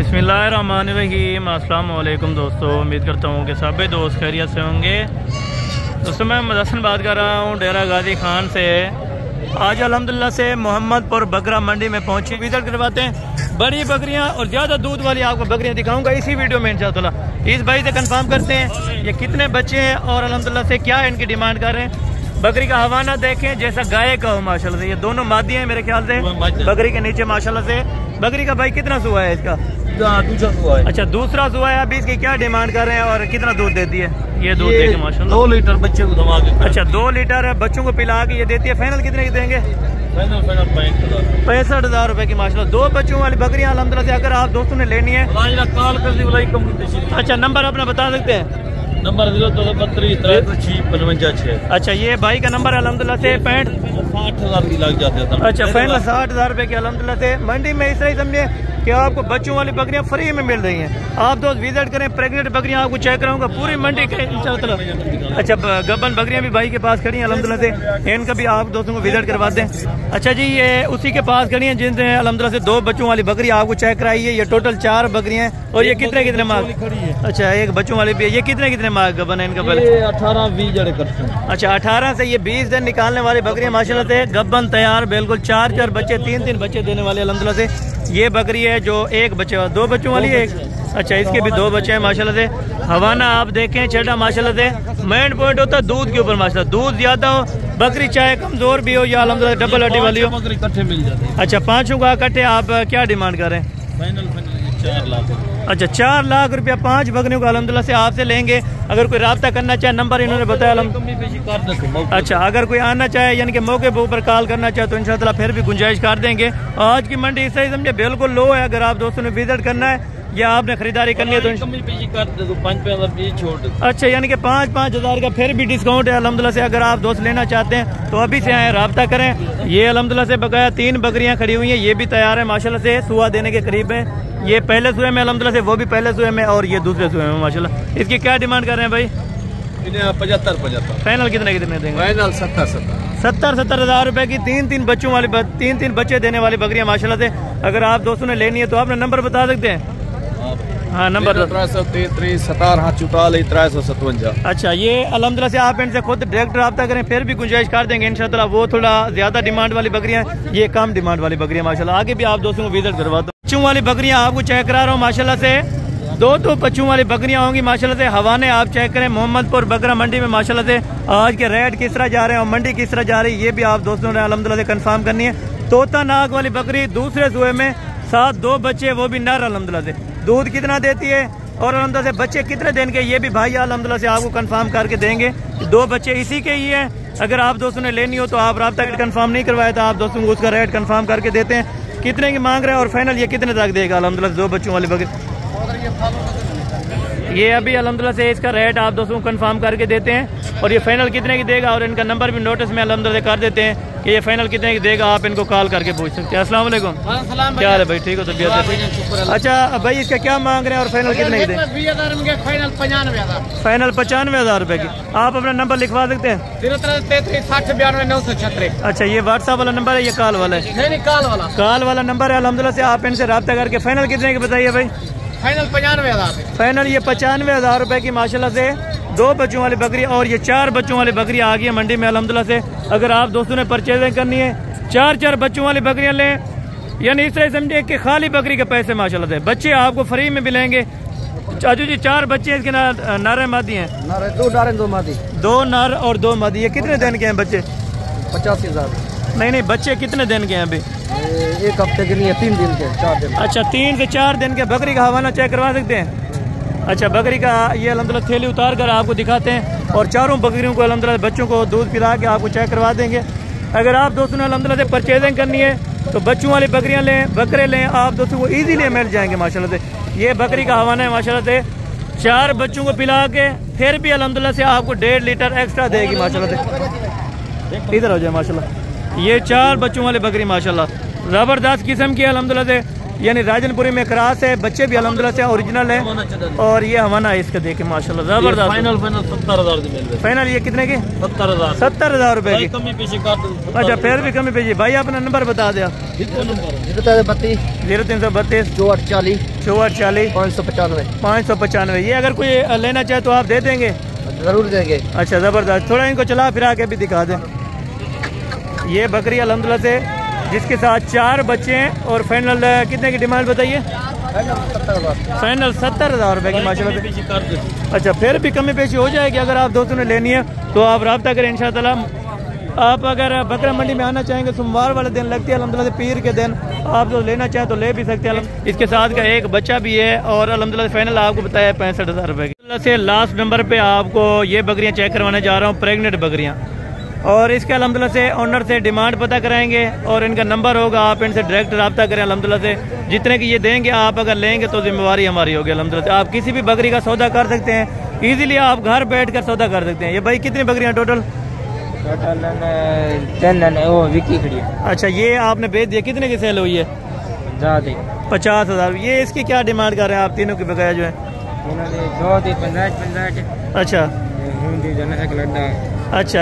बिस्मिल्लाहिर्रहमानिर्रहीम। अस्सलाम वालेकुम दोस्तों, उम्मीद करता हूँ कि सभी दोस्त खैरियत से होंगे। दोस्तों मैं मदसन बात कर रहा हूँ डेरा गाजी खान से। आज अल्हम्दुलिल्लाह से मोहम्मदपुर बकरा मंडी में पहुँचे, विजिट करवाते हैं बड़ी बकरियाँ और ज़्यादा दूध वाली आपको बकरियाँ दिखाऊंगा इसी वीडियो में इंशाअल्लाह। इस भाई से कंफर्म करते हैं ये कितने बच्चे हैं और अल्हम्दुलिल्लाह से क्या इनकी डिमांड कर रहे हैं। बकरी का हवाना देखें जैसा गाय का हो माशाल्लाह से। ये दोनों मादी हैं मेरे ख्याल से बकरी के नीचे माशाल्लाह से। बकरी का भाई कितना सुआ है इसका? दूसरा सुआ है। अच्छा दूसरा सुआ है। अभी इसकी क्या डिमांड कर रहे हैं और कितना दूध देती है? ये दूध देके माशाल्लाह 2 लीटर बच्चे को दमा के। अच्छा 2 लीटर बच्चों को पिला के ये देती है। फाइनल कितने की देंगे? 65,000 रुपए की माशाल्लाह। 2 बच्चों वाली बकरियां अल्हम्दुलिल्लाह से। अगर आप दोस्तों ने लेनी है कॉल कर दी। अच्छा नंबर अपना बता सकते हैं? नंबर 032 अच्छा ये भाई का नंबर अल्हम्दुलिल्लाह से 60,000 की लग जाते हैं। अच्छा फाइनल 60,000 रुपए की अल्हम्दुलिल्लाह से। मंडी में इस तरह ही समझे कि आपको बच्चों वाली बकरियां फ्री में मिल रही हैं। आप दोस्त विजिट करें। प्रेग्नेंट बकरियां आपको चेक कराऊंगा पूरी मंडी के इंशाअल्लाह। अच्छा गब्बन बकरियां भी भाई के पास खड़ी हैं अल्हम्दुलिल्लाह से। इनका भी आप दोस्तों को विजिट करवा दें। अच्छा जी ये उसी के पास खड़ी हैं जिनसे अल्हम्दुलिल्लाह से 2 बच्चों वाली बकरी आपको चेक कराई है। ये टोटल 4 बकरियां हैं और ये कितने मार्क? अच्छा एक बच्चों वाली भी है। ये कितने मार्क गब्बन है इनका? पहले 18-20 जड़े करते हैं। अच्छा 18 से ये 20 दिन निकालने वाली बकरियां माशाल्लाह से। गब्बन तैयार बिल्कुल 4 बच्चे 3 बच्चे देने वाले अल्हम्दुलिल्लाह से। ये बकरी है जो 1 बच्चे 2 बच्चों वाली है। अच्छा इसके भी 2 बच्चे हैं माशाल्लाह से। हवाना आप देखें चढ़ा माशाल्लाह से। मेन पॉइंट होता है दूध के ऊपर माशाल्लाह। दूध ज्यादा हो बकरी चाहे कमजोर भी हो या अल्हम्दुलिल्लाह डबल हड्डी वाली हो बकरी इकट्ठे मिल जाते हैं। अच्छा 5 का इकट्ठे आप क्या डिमांड कर रहे हैं? फाइनल 4 लाख। अच्छा 4 लाख रुपया 5 बकरियों का अल्हम्दुलिल्लाह से आपसे लेंगे। अगर कोई रब्ता करना चाहे नंबर इन्होंने बताया। अच्छा अगर कोई आना चाहे यानी कि मौके पर ऊपर कॉल करना चाहे तो इंशाअल्लाह फिर भी गुंजाइश कर देंगे। आज की मंडी इस तरह समझे बिल्कुल लो है। अगर आप दोस्तों ने विजिट करना है या आपने खरीदारी करनी है तो अच्छा यानी कि 5,000 का फिर भी डिस्काउंट है अल्हम्दुलिल्लाह से। अगर आप दोस्त लेना चाहते हैं तो अभी से आए रब्ता करें। ये अल्हम्दुलिल्लाह से बकाया 3 बकरियां खड़ी हुई हैं। ये भी तैयार है माशाल्लाह से सुआ देने के करीब है। ये पहले सुए में अल्हम्दुलिल्लाह से, वो भी पहले सुए में और ये दूसरे सुए में माशाल्लाह। इसकी क्या डिमांड कर रहे हैं भाई? 75। फाइनल कितने देंगे? फाइनल 70,000 रुपए की 3 बच्चों वाली 3 बच्चे देने वाली बकरियां माशाल्लाह से। अगर आप दोस्तों ने लेनी है तो आपने नंबर बता सकते हैं? हाँ नंबर 333 17 357। अच्छा ये अल्हम्दुलिल्लाह से आप इनसे खुद डायरेक्ट रब्ता करें फिर भी गुंजाइश कर देंगे इंशाअल्लाह। वो थोड़ा ज्यादा डिमांड वाली बकरियां, ये कम डिमांड वाली बकरियां माशाल्लाह। आगे भी आप दोस्तों को विजिट करवा दो। बच्चों वाली बकरियां आपको चेक करा रहा हूँ माशाल्लाह से। 2 बच्चों वाली बकरियां होंगी माशाल्लाह से। हवाने आप चेक करें मोहम्मदपुर बकरा मंडी में माशाल्लाह से। आज के रेट किस तरह जा रहे हैं और मंडी किस तरह जा रही है ये भी आप दोस्तों ने अल्हम्दुलिल्लाह से कंफर्म करनी है। तोता नाग वाली बकरी दूसरे सुए में साथ 2 बच्चे वो भी नर अल्हम्दुलिल्लाह से। दूध कितना देती है और अल्हम्दुलिल्लाह से बच्चे कितने दिन के ये भी भाई अल्हम्दुलिल्लाह से आपको कंफर्म करके देंगे। 2 बच्चे इसी के ही हैं। अगर आप दोस्तों ने लेनी हो तो आप रब्ता कंफर्म नहीं करवाया तो आप दोस्तों को उसका रेट कंफर्म करके देते हैं। कितने की मांग रहे हैं और फाइनल ये कितने तक देगा अल्हम्दुलिल्लाह 2 बच्चों वाली बकरी? ये अभी अल्हम्दुलिल्लाह से इसका रेट आप दोस्तों को कंफर्म करके देते हैं और ये फाइनल कितने की देगा और इनका नंबर भी नोटिस में अल्हम्दुलिल्लाह कर देते हैं कि ये फाइनल कितने की देगा। आप इनको कॉल करके पूछ सकते हैं। अस्सलाम वालेकुम। क्या हाल है भाई? ठीक हो तबीयत? अच्छा भाई इसका क्या मांग रहे हैं और फाइनल कितने की देंगे? फाइनल 95,000 रुपए की। आप अपना नंबर लिखवा सकते हैं? 033 अच्छा ये व्हाट्सएप वाला नंबर है, ये कॉल वाला है? कॉल वाला नंबर है अल्हम्दुलिल्लाह से। आप इनसे रब्ता करके फाइनल कितने की बताइए भाई? फाइनल 95,000। फाइनल ये 95,000 रुपए की माशाल्लाह से 2 बच्चों वाली बकरी और ये 4 बच्चों वाली बकरी आ गई है मंडी में अल्हम्दुलिल्लाह से। अगर आप दोस्तों ने परचेजिंग करनी है 4 बच्चों वाली बकरियां लें यानी इस तरह समझे कि खाली बकरी के पैसे माशाल्लाह से। बच्चे आपको फ्री में मिलेंगे। चाचू जी 4 बच्चे इसके नर मादी हैं? 2 मादी। 2 नर और 2 मादी। ये कितने दिन के हैं बच्चे? 85,000। नहीं बच्चे कितने दिन के हैं अभी? 1 हफ्ते के लिए 3 दिन के 4 दिन। अच्छा 3 से 4 दिन के। बकरी का हवाना चेक करवा सकते हैं? अच्छा बकरी का ये अल्हम्दुलिल्लाह थैली उतार कर आपको दिखाते हैं और 4 बकरियों को अल्हम्दुलिल्लाह बच्चों को दूध पिला के आपको चेक करवा देंगे। अगर आप दोस्तों ने अल्हम्दुलिल्लाह से परचेजिंग करनी है तो बच्चों वाली बकरियां लें, बकरे लें, आप दोस्तों को ईजीली मिल जाएंगे माशाल्लाह से। ये बकरी का हवाना है माशाल्लाह से। 4 बच्चों को पिला के फिर भी अल्हम्दुलिल्लाह से आपको 1.5 लीटर एक्स्ट्रा देगी माशाल्लाह से। इधर हो जाए माशाल्लाह। ये 4 बच्चों वाली बकरी माशाल्लाह ज़बरदस्त किस्म की अल्हम्दुलिल्लाह से। यानी राजनपुरी में क्रॉस है, बच्चे भी अल्हम्दुलिल्लाह से ओरिजिनल है। और ये हवाना है इसका, देखे माशाल्लाह जबरदस्त। फाइनल 70,000 फाइनल ये कितने की? 70,000। 70,000 रुपए की। कमी पीछे काट। अच्छा फिर भी कमी पेशी। भाई अपना नंबर बता दिया। 0332 0332 6440 6440 595। 595। ये अगर कोई लेना चाहे तो आप दे देंगे? जरूर देंगे। अच्छा ज़बरदस्त। थोड़ा इनको चला फिरा के भी दिखा दें। ये बकरी अल्हम्दुलिल्लाह से जिसके साथ 4 बच्चे हैं। और फाइनल कितने की डिमांड बताइए? फाइनल 70,000 रुपए की माशाल्लाह से। अच्छा फिर भी कमी पेशी हो जाएगी। अगर आप दोस्तों ने लेनी है तो आप रब्ता करें इंशाअल्लाह। आप अगर बकरा मंडी में आना चाहेंगे, सोमवार वाले दिन लगती है अल्हम्दुलिल्लाह से, पीर के दिन आप जो लेना चाहें तो ले भी सकते हैं। इसके साथ का एक बच्चा भी है। और अल्हम्दुलिल्लाह फाइनल आपको बताया 65,000 रुपए की। से लास्ट नंबर पे आपको ये बकरियां चेक करवाने जा रहा हूँ, प्रेग्नेंट बकरियां। और इसके अल्हम्दुलिल्लाह से ऑनर से डिमांड पता कराएंगे और इनका नंबर होगा, आप इनसे डायरेक्ट रब्ता करें। अल्हम्दुलिल्लाह से जितने की ये देंगे, आप अगर लेंगे तो जिम्मेवारी हमारी होगी। अल्हम्दुलिल्लाह से आप किसी भी बकरी का सौदा कर सकते हैं इजीली, आप घर बैठ कर सौदा कर सकते हैं। ये भाई कितनी बकरियां टोटल? 10 अच्छा ये आपने बेच दिया, कितने की सेल हुई है? 50,000। ये इसकी क्या डिमांड कर रहे हैं आप तीनों की बकाया जो है? अच्छा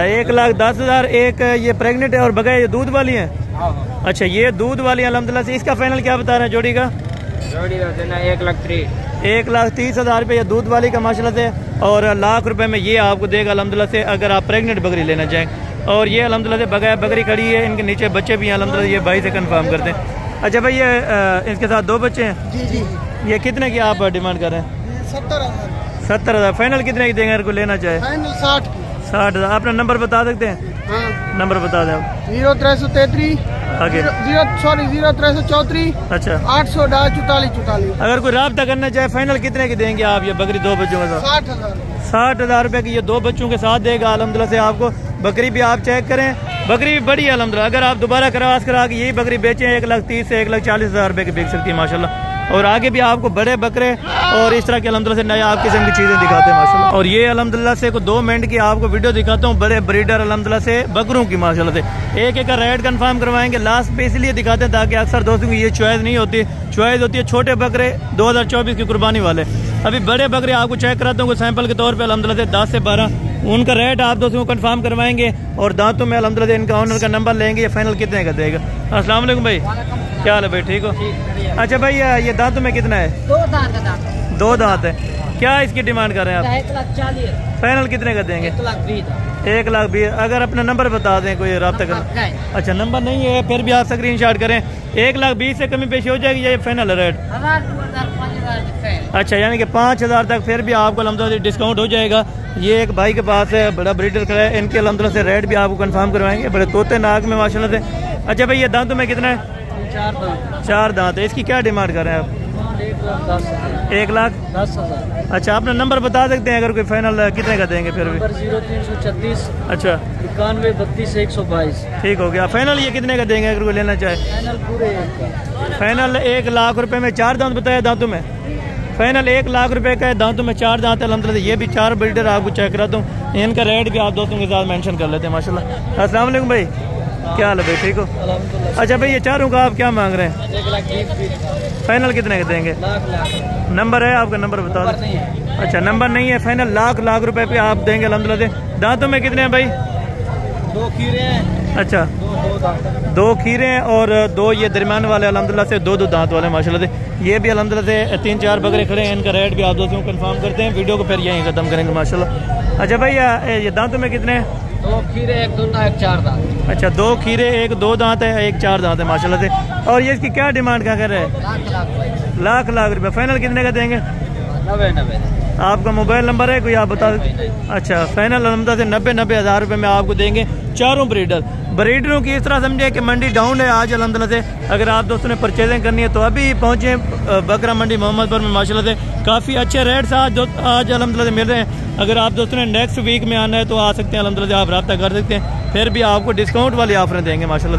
1,10,000। एक ये प्रेग्नेंट है और बकाया ये दूध वाली है। अच्छा ये दूध वाली अल्हम्दुलिल्लाह से। इसका फाइनल क्या बता रहे हैं जोड़ी का? 1,30,000 रुपये दूध वाली का माशाल्लाह से। और लाख रुपए में ये आपको देगा अल्हम्दुलिल्लाह से अगर आप प्रेग्नेंट बकरी लेना चाहें। और ये अल्हम्दुलिल्लाह से बकाया बकरी खड़ी है, इनके नीचे बच्चे भी हैं अल्हम्दुलिल्लाह। ये भाई से कंफर्म करते हैं। अच्छा भाई ये इसके साथ 2 बच्चे हैं? जी। ये कितने की आप डिमांड कर रहे हैं? 70,000। फाइनल कितने की देंगे अगर कोई लेना चाहे? 60,000। अपना नंबर बता सकते हैं? हाँ। नंबर बता दें आप। 0333 आगे 0334। अच्छा 800 अगर कोई रब्ता करना चाहे फाइनल कितने की देंगे आप ये बकरी 2 बच्चों के साथ? 60,000 रुपए की ये 2 बच्चों के साथ देगा अल्हम्दुलिल्लाह से आपको। बकरी भी आप चेक करें, बकरी भी बड़ी है अल्हम्दुलिल्लाह। अगर आप दोबारा क्रॉस करा के यही बकरी बेचें 1,30,000 से 1,40,000 रुपए की बिक सकती है माशाल्लाह। और आगे भी आपको बड़े बकरे और इस तरह के अल्हम्दुलिल्लाह से नए आप किस्म की चीजें दिखाते हैं माशाल्लाह। और ये अल्हम्दुलिल्लाह से 2 मिनट की आपको वीडियो दिखाता हूँ बड़े ब्रीडर अल्हम्दुलिल्लाह से बकरों की माशाल्लाह से। एक का रेट कंफर्म करवाएंगे लास्ट पे, इसलिए दिखाते हैं ताकि अक्सर दोस्तों की ये चॉइस नहीं होती। चॉइस होती है छोटे बकरे 2024 की कुर्बानी वाले। अभी बड़े बकरे आपको चेक कराता हूँ सैंपल के तौर पर अल्हम्दुलिल्लाह से 10 से 12 उनका रेट आप दोस्तों को कंफर्म करवाएंगे। और दांतों में अल्हम्दुलिल्लाह इनका ऑनर का नंबर लेंगे, ये फाइनल कितने का देगा। अस्सलाम वालेकुम भाई, क्या हाल है भाई, ठीक हो? अच्छा भाई ये दांतों में कितना है? 2 दांत है। क्या इसकी डिमांड कर रहे हैं आप? 1,40,000। फाइनल कितने का देंगे? 1,20,000। अगर अपना नंबर बता दें कोई रब्ता कर। अच्छा नंबर नहीं है फिर भी आप स्क्रीनशॉट करें। 1,20,000 से कमी पेशी हो जाएगी ये फाइनल रेट? अच्छा यानी कि 5,000 तक फिर भी आपको अल्हम्दुलिल्लाह डिस्काउंट हो जाएगा। ये एक भाई के पास है, बड़ा ब्रीडर खड़ा है, इनके अल्हम्दुलिल्लाह से रेट भी आपको कंफर्म करवाएंगे। बड़े तोते नाक में माशाल्लाह से। अच्छा भाई ये दांतों में कितना है? 4 दांत है। इसकी क्या डिमांड कर रहे हैं आप? 1,10,000। अच्छा अपना नंबर बता सकते हैं अगर कोई फाइनल कितने का देंगे फिर भी? 0336। अच्छा 91 32 122। ठीक हो गया। फाइनल ये कितने का देंगे अगर कोई लेना चाहे? फाइनल 1,00,000 रुपए में 4 दांत बताया दांतों में। फाइनल 1,00,000 रुपए का है, दांतों में 4 दांत है अल्हम्दुलिल्लाह। ये भी 4 बिल्डर आपको चेक कराता हूँ, इनका रेट भी आप दोस्तों के साथ मेंशन कर लेते हैं माशाल्लाह। अस्सलाम वालेकुम भाई, क्या हाल है भाई, ठीक हो? अच्छा भाई ये चारों का आप क्या मांग रहे हैं? फाइनल कितने का देंगे? नंबर है आपका? नंबर बता दो। अच्छा नंबर नहीं है। फाइनल लाख रुपए पे आप देंगे अल्हम्दुलिल्लाह से। दांतों में कितने हैं भाई? 2 खीरे हैं। अच्छा 2 खीरे हैं और 2 ये दरमियान वाले अल्हम्दुलिल्लाह से 2 दांत वाले माशाल्लाह से। ये भी अल्हम्दुलिल्लाह से 3-4 बकरे खड़े हैं, इनका रेट भी आप दोस्तों को कंफर्म करते हैं। वीडियो को फिर यहीं खत्म करेंगे माशाल्लाह। अच्छा भाई ये दांतों में कितने हैं? 2 खीरे 1 2 दांत 1 4 दांत। अच्छा 2 खीरे 1 2 दांत है, 1 4 दांत है माशाल्लाह से। और ये इसकी क्या डिमांड क्या कर रहे हैं? लाख रुपए। फाइनल कितने का देंगे? 90। आपका मोबाइल नंबर है कोई आप बता दें? अच्छा फाइनल अल्हम्दुलिल्लाह से 90,000 रुपए में आपको देंगे चारों ब्रीडरों की। इस तरह समझे कि मंडी डाउन है आज अल्हम्दुलिल्लाह से। अगर आप दोस्तों ने परचेजिंग करनी है तो अभी पहुंचे बकरा मंडी मोहम्मदपुर में माशाल्लाह से। काफ़ी अच्छे रेट्स आज अल्हम्दुलिल्लाह से मिल रहे हैं। अगर आप दोस्तों ने नेक्स्ट वीक में आना है तो आ सकते हैं अल्हम्दुलिल्लाह से, आप रब्ता कर सकते हैं। फिर भी आपको डिस्काउंट वाली ऑफरें देंगे माशाल्लाह से।